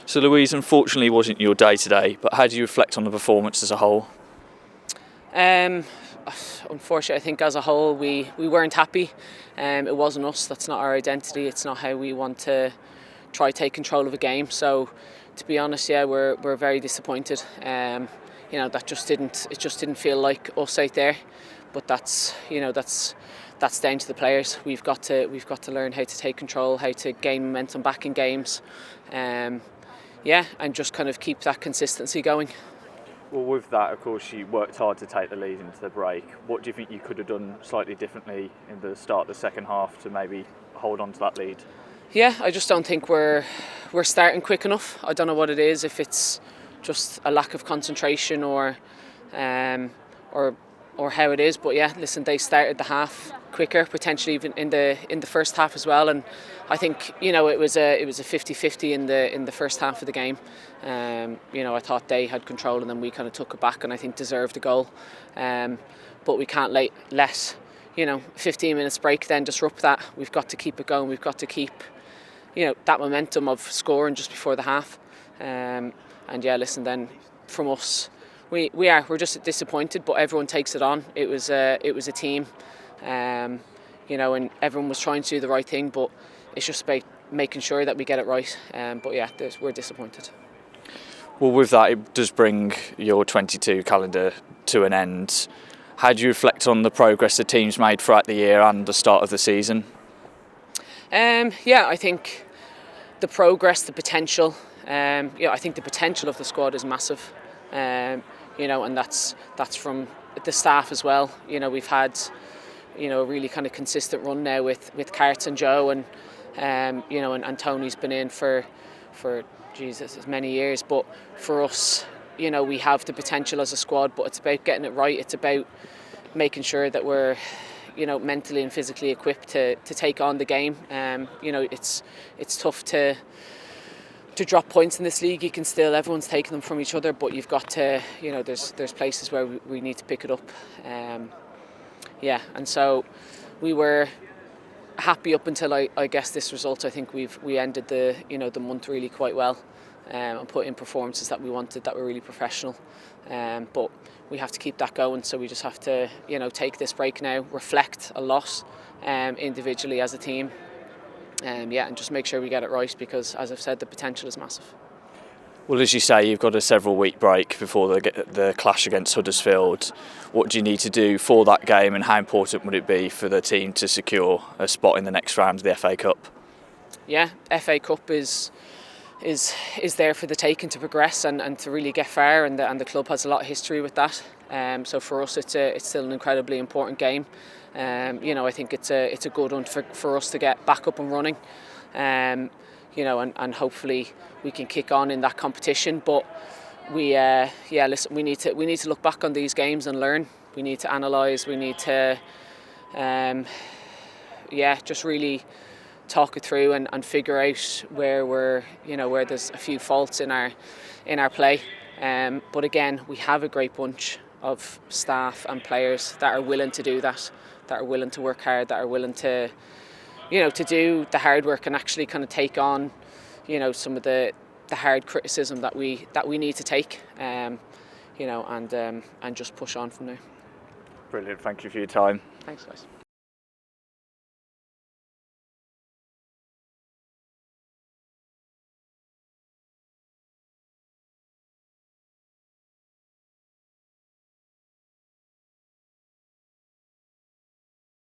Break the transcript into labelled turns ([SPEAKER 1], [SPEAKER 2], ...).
[SPEAKER 1] So Louise, unfortunately it wasn't your day today, but how do you reflect on the performance as a whole?
[SPEAKER 2] Unfortunately, I think as a whole we weren't happy. It wasn't us. That's not our identity. It's not how we want to try take control of a game. So, to be honest, yeah, we're very disappointed. That just didn't feel like us out there. But that's down to the players. We've got to learn how to take control, how to gain momentum back in games. And just kind of keep that consistency going.
[SPEAKER 1] Well, with that, of course, you worked hard to take the lead into the break. What do you think you could have done slightly differently in the start of the second half to maybe hold on to that lead?
[SPEAKER 2] Yeah, I just don't think we're starting quick enough. I don't know what it is, if it's just a lack of concentration or how it is. But yeah, listen, they started the half quicker, potentially even in the first half as well. And I think it was a 50-50 in the first half of the game. I thought they had control and then we kind of took it back and I think deserved a goal. But we can't let 15 minutes break then disrupt that. We've got to keep it going. We've got to keep that momentum of scoring just before the half. Then from us, we're just disappointed, but everyone takes it on. It was a team, and everyone was trying to do the right thing, but it's just about making sure that we get it right. We're disappointed.
[SPEAKER 1] Well, with that, it does bring your 22 calendar to an end. How do you reflect on the progress the team's made throughout the year and the start of the season?
[SPEAKER 2] I think the progress, the potential. I think the potential of the squad is massive. And that's from the staff as well. We've had a really kind of consistent run now with Carts and Joe and Tony's been in for as many years. But for us, we have the potential as a squad, but it's about getting it right. It's about making sure that we're mentally and physically equipped to take on the game. It's tough to drop points in this league. Everyone's taking them from each other, but you've got to, there's places where we need to pick it up. And so we were happy up until I guess this result. I think we ended the month really quite well, and put in performances that we wanted, that were really professional. But we have to keep that going. So we just have to take this break now, reflect a lot individually as a team. And just make sure we get it right, because as I've said, the potential is massive.
[SPEAKER 1] Well, as you say, you've got a several-week break before the clash against Huddersfield. What do you need to do for that game, and how important would it be for the team to secure a spot in the next round of the FA Cup? Yeah,
[SPEAKER 2] FA Cup is there for the taking to progress and to really get far, and the club has a lot of history with that. So for us, it's still an incredibly important game. I think it's a good one for us to get back up and running. And hopefully we can kick on in that competition. But we need to look back on these games and learn. We need to analyse. We need to just really talk it through and figure out where there's a few faults in our play. But again, we have a great bunch of staff and players that are willing to do that are willing to work hard, that are willing to do the hard work and actually kind of take on some of the hard criticism that we need to take, and just push on from there.
[SPEAKER 1] Brilliant, thank you for your time.
[SPEAKER 2] Thanks, guys.